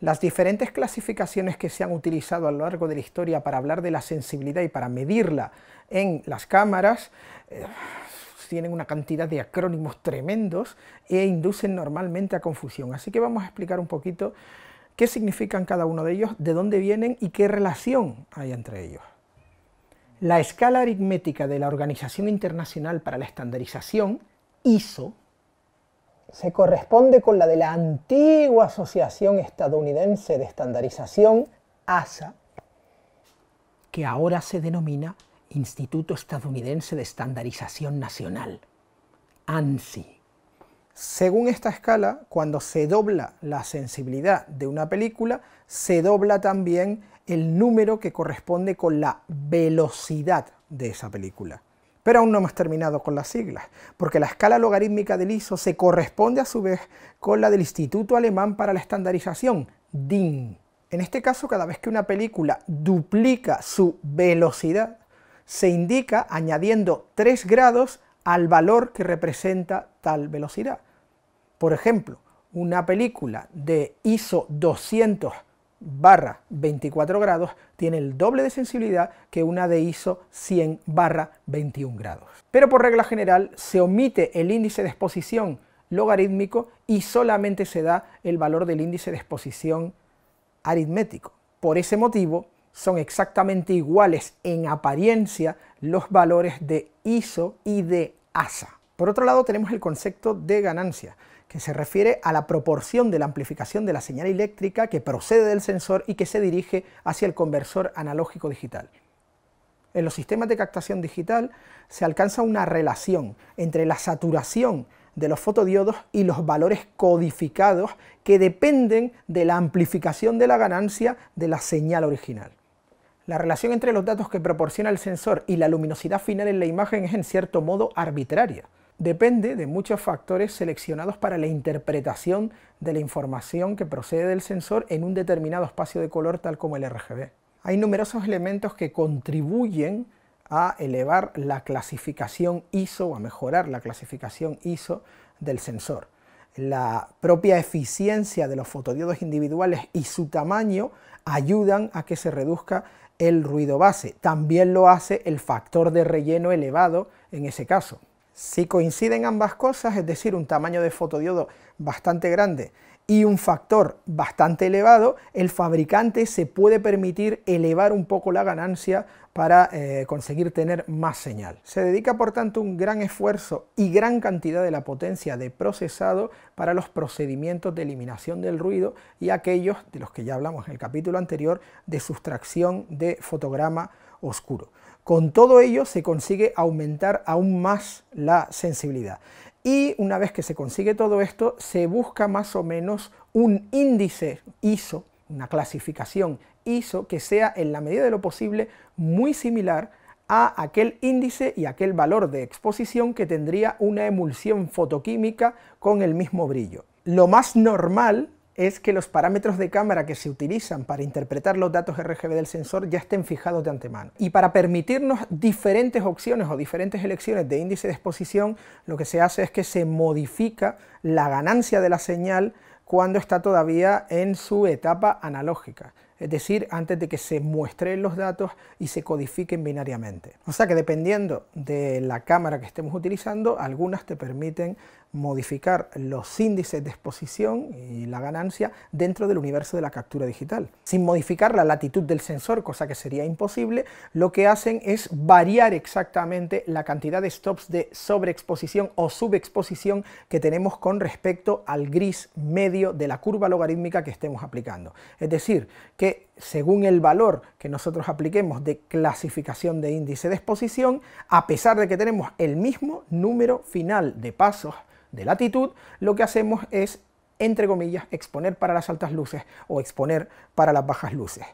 Las diferentes clasificaciones que se han utilizado a lo largo de la historia para hablar de la sensibilidad y para medirla en las cámaras tienen una cantidad de acrónimos tremendos e inducen normalmente a confusión. Así que vamos a explicar un poquito qué significan cada uno de ellos, de dónde vienen y qué relación hay entre ellos. La escala aritmética de la Organización Internacional para la Estandarización, ISO, se corresponde con la de la antigua Asociación Estadounidense de Estandarización, ASA, que ahora se denomina Instituto Estadounidense de Estandarización Nacional, ANSI. Según esta escala, cuando se dobla la sensibilidad de una película, se dobla también el número que corresponde con la velocidad de esa película. Pero aún no hemos terminado con las siglas, porque la escala logarítmica del ISO se corresponde a su vez con la del Instituto Alemán para la Estandarización, DIN. En este caso, cada vez que una película duplica su velocidad, se indica añadiendo 3 grados al valor que representa tal velocidad. Por ejemplo, una película de ISO 200/24 grados tiene el doble de sensibilidad que una de ISO 100/21 grados. Pero por regla general se omite el índice de exposición logarítmico y solamente se da el valor del índice de exposición aritmético. Por ese motivo son exactamente iguales en apariencia los valores de ISO y de ASA. Por otro lado tenemos el concepto de ganancia, que se refiere a la proporción de la amplificación de la señal eléctrica que procede del sensor y que se dirige hacia el conversor analógico digital. En los sistemas de captación digital se alcanza una relación entre la saturación de los fotodiodos y los valores codificados que dependen de la amplificación de la ganancia de la señal original. La relación entre los datos que proporciona el sensor y la luminosidad final en la imagen es en cierto modo arbitraria. Depende de muchos factores seleccionados para la interpretación de la información que procede del sensor en un determinado espacio de color tal como el RGB. Hay numerosos elementos que contribuyen a elevar la clasificación ISO o a mejorar la clasificación ISO del sensor. La propia eficiencia de los fotodiodos individuales y su tamaño ayudan a que se reduzca el ruido base. También lo hace el factor de relleno elevado en ese caso. Si coinciden ambas cosas, es decir, un tamaño de fotodiodo bastante grande y un factor bastante elevado, el fabricante se puede permitir elevar un poco la ganancia para conseguir tener más señal. Se dedica por tanto un gran esfuerzo y gran cantidad de la potencia de procesado para los procedimientos de eliminación del ruido y aquellos de los que ya hablamos en el capítulo anterior de sustracción de fotograma oscuro. Con todo ello se consigue aumentar aún más la sensibilidad. Y una vez que se consigue todo esto, se busca más o menos un índice ISO, una clasificación ISO que sea en la medida de lo posible muy similar a aquel índice y aquel valor de exposición que tendría una emulsión fotoquímica con el mismo brillo. Lo más normal es que los parámetros de cámara que se utilizan para interpretar los datos RGB del sensor ya estén fijados de antemano. Y para permitirnos diferentes opciones o diferentes elecciones de índice de exposición, lo que se hace es que se modifica la ganancia de la señal cuando está todavía en su etapa analógica, es decir, antes de que se muestren los datos y se codifiquen binariamente. O sea que dependiendo de la cámara que estemos utilizando, algunas te permiten modificar los índices de exposición y la ganancia dentro del universo de la captura digital. Sin modificar la latitud del sensor, cosa que sería imposible, lo que hacen es variar exactamente la cantidad de stops de sobreexposición o subexposición que tenemos con respecto al gris medio de la curva logarítmica que estemos aplicando. Es decir, que según el valor que nosotros apliquemos de clasificación de índice de exposición, a pesar de que tenemos el mismo número final de pasos de latitud, lo que hacemos es, entre comillas, exponer para las altas luces o exponer para las bajas luces.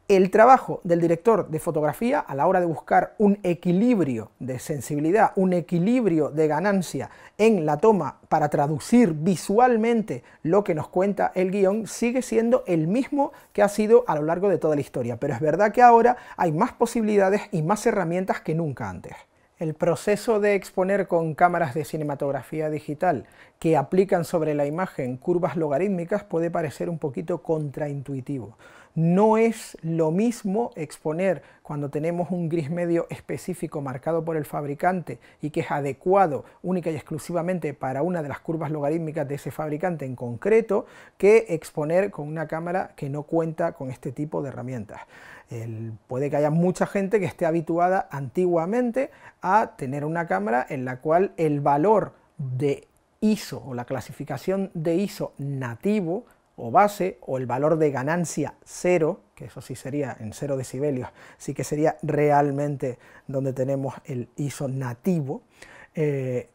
El trabajo del director de fotografía a la hora de buscar un equilibrio de sensibilidad, un equilibrio de ganancia en la toma para traducir visualmente lo que nos cuenta el guión, sigue siendo el mismo que ha sido a lo largo de toda la historia, pero es verdad que ahora hay más posibilidades y más herramientas que nunca antes. El proceso de exponer con cámaras de cinematografía digital que aplican sobre la imagen curvas logarítmicas puede parecer un poquito contraintuitivo. No es lo mismo exponer cuando tenemos un gris medio específico marcado por el fabricante y que es adecuado única y exclusivamente para una de las curvas logarítmicas de ese fabricante en concreto, que exponer con una cámara que no cuenta con este tipo de herramientas. Puede que haya mucha gente que esté habituada antiguamente a tener una cámara en la cual el valor de ISO o la clasificación de ISO nativo o base, o el valor de ganancia 0, que eso sí sería en 0 decibelios, sí que sería realmente donde tenemos el ISO nativo, se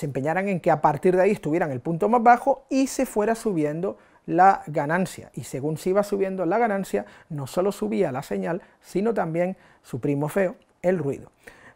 empeñaran en que a partir de ahí estuvieran el punto más bajo y se fuera subiendo la ganancia, y según se iba subiendo la ganancia, no solo subía la señal, sino también su primo feo, el ruido.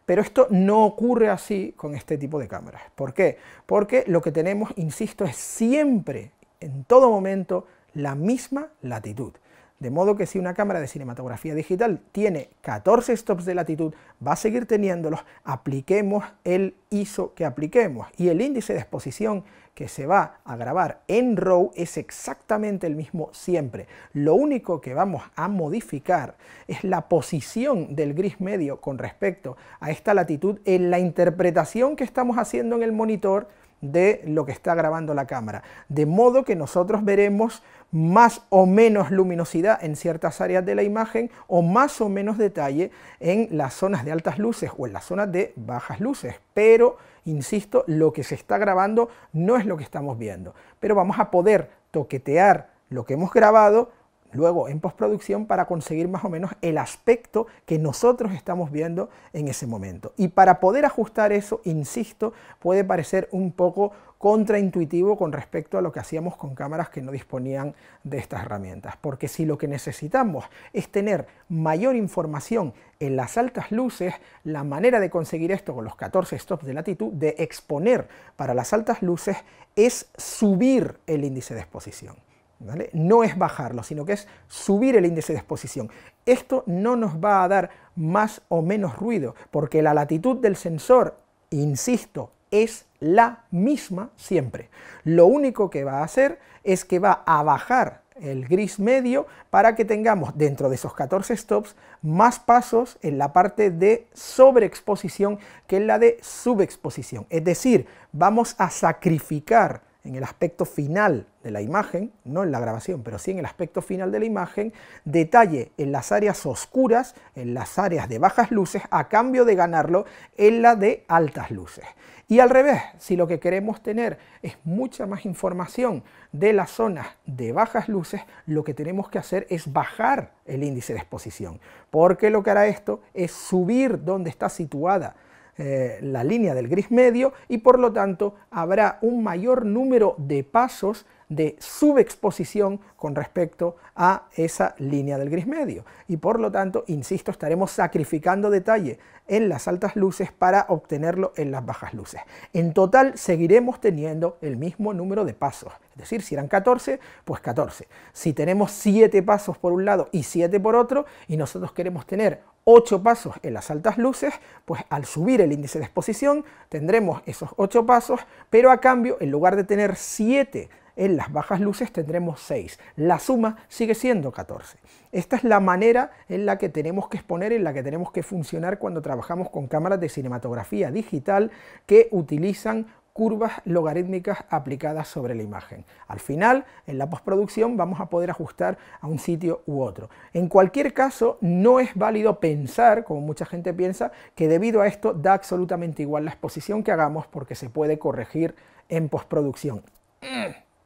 Pero esto no ocurre así con este tipo de cámaras. ¿Por qué? Porque lo que tenemos, insisto, es siempre, en todo momento, la misma latitud. De modo que si una cámara de cinematografía digital tiene 14 stops de latitud, va a seguir teniéndolos, apliquemos el ISO que apliquemos, y el índice de exposición que se va a grabar en RAW es exactamente el mismo siempre. Lo único que vamos a modificar es la posición del gris medio con respecto a esta latitud en la interpretación que estamos haciendo en el monitor de lo que está grabando la cámara, de modo que nosotros veremos más o menos luminosidad en ciertas áreas de la imagen o más o menos detalle en las zonas de altas luces o en las zonas de bajas luces, pero insisto, lo que se está grabando no es lo que estamos viendo, pero vamos a poder toquetear lo que hemos grabado luego en postproducción para conseguir más o menos el aspecto que nosotros estamos viendo en ese momento. Y para poder ajustar eso, insisto, puede parecer un poco contraintuitivo con respecto a lo que hacíamos con cámaras que no disponían de estas herramientas, porque si lo que necesitamos es tener mayor información en las altas luces, la manera de conseguir esto con los 14 stops de latitud, de exponer para las altas luces, es subir el índice de exposición. ¿Vale? No es bajarlo, sino que es subir el índice de exposición. Esto no nos va a dar más o menos ruido, porque la latitud del sensor, insisto, es la misma siempre. Lo único que va a hacer es que va a bajar el gris medio para que tengamos dentro de esos 14 stops más pasos en la parte de sobreexposición que en la de subexposición. Es decir, vamos a sacrificar en el aspecto final de la imagen, no en la grabación, pero sí en el aspecto final de la imagen, detalle en las áreas oscuras, en las áreas de bajas luces, a cambio de ganarlo en la de altas luces. Y al revés, si lo que queremos tener es mucha más información de las zonas de bajas luces, lo que tenemos que hacer es bajar el índice de exposición, porque lo que hará esto es subir donde está situada la línea del gris medio, y por lo tanto habrá un mayor número de pasos de subexposición con respecto a esa línea del gris medio, y por lo tanto, insisto, estaremos sacrificando detalle en las altas luces para obtenerlo en las bajas luces. En total seguiremos teniendo el mismo número de pasos, es decir, si eran 14, pues 14. Si tenemos 7 pasos por un lado y 7 por otro, y nosotros queremos tener 8 pasos en las altas luces, pues al subir el índice de exposición tendremos esos 8 pasos, pero a cambio, en lugar de tener 7 en las bajas luces, tendremos 6. La suma sigue siendo 14. Esta es la manera en la que tenemos que exponer, en la que tenemos que funcionar cuando trabajamos con cámaras de cinematografía digital que utilizan curvas logarítmicas aplicadas sobre la imagen. Al final, en la postproducción, vamos a poder ajustar a un sitio u otro. En cualquier caso, no es válido pensar, como mucha gente piensa, que debido a esto da absolutamente igual la exposición que hagamos porque se puede corregir en postproducción.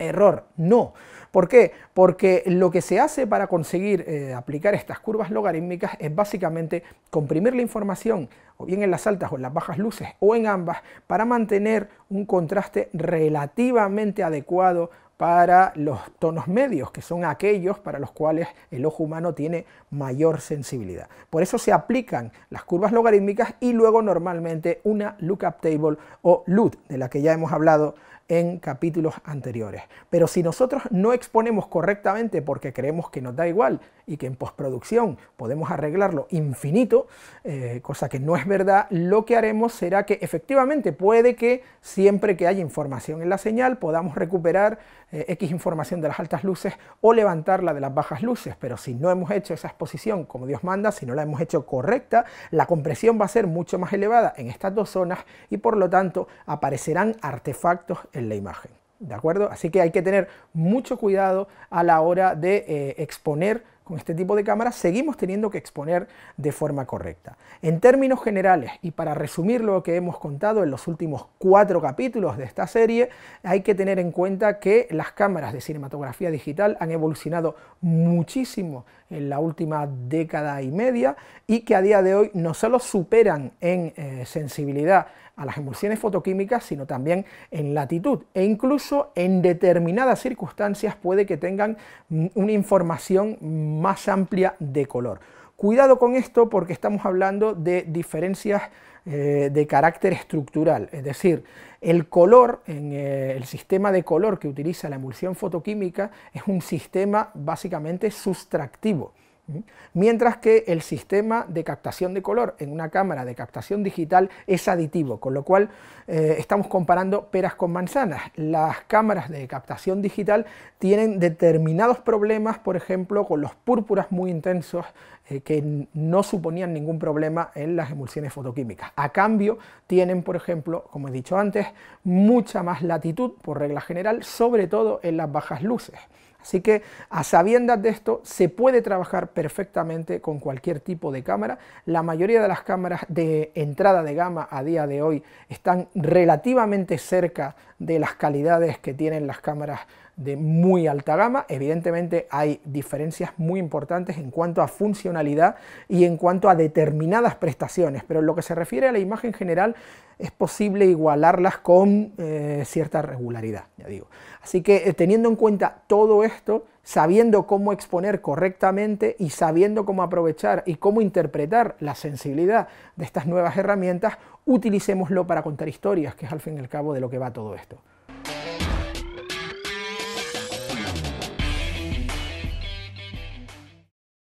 Error, no. ¿Por qué? Porque lo que se hace para conseguir aplicar estas curvas logarítmicas es básicamente comprimir la información o bien en las altas o en las bajas luces o en ambas para mantener un contraste relativamente adecuado para los tonos medios, que son aquellos para los cuales el ojo humano tiene mayor sensibilidad. Por eso se aplican las curvas logarítmicas y luego normalmente una lookup table o LUT, de la que ya hemos hablado en capítulos anteriores. Pero si nosotros no exponemos correctamente porque creemos que nos da igual y que en postproducción podemos arreglarlo infinito, cosa que no es verdad, lo que haremos será que efectivamente puede que siempre que haya información en la señal podamos recuperar X información de las altas luces o levantarla de las bajas luces, pero si no hemos hecho esa exposición como Dios manda, si no la hemos hecho correcta, la compresión va a ser mucho más elevada en estas dos zonas y por lo tanto aparecerán artefactos en la imagen. ¿De acuerdo? Así que hay que tener mucho cuidado a la hora de exponer con este tipo de cámaras. Seguimos teniendo que exponer de forma correcta. En términos generales, y para resumir lo que hemos contado en los últimos 4 capítulos de esta serie, hay que tener en cuenta que las cámaras de cinematografía digital han evolucionado muchísimo en la última década y media y que a día de hoy no solo superan en sensibilidad a las emulsiones fotoquímicas, sino también en latitud e incluso en determinadas circunstancias puede que tengan una información más amplia de color. Cuidado con esto porque estamos hablando de diferencias de carácter estructural, es decir, el color, en el sistema de color que utiliza la emulsión fotoquímica es un sistema básicamente sustractivo, mientras que el sistema de captación de color en una cámara de captación digital es aditivo, con lo cual estamos comparando peras con manzanas. Las cámaras de captación digital tienen determinados problemas, por ejemplo, con los púrpuras muy intensos que no suponían ningún problema en las emulsiones fotoquímicas. A cambio, tienen, por ejemplo, como he dicho antes, mucha más latitud, por regla general, sobre todo en las bajas luces. Así que, a sabiendas de esto, se puede trabajar perfectamente con cualquier tipo de cámara. La mayoría de las cámaras de entrada de gama a día de hoy están relativamente cerca de las calidades que tienen las cámaras de muy alta gama. Evidentemente hay diferencias muy importantes en cuanto a funcionalidad y en cuanto a determinadas prestaciones, pero en lo que se refiere a la imagen general es posible igualarlas con cierta regularidad, ya digo. Así que teniendo en cuenta todo esto, sabiendo cómo exponer correctamente y sabiendo cómo aprovechar y cómo interpretar la sensibilidad de estas nuevas herramientas, utilicémoslo para contar historias, que es al fin y al cabo de lo que va todo esto.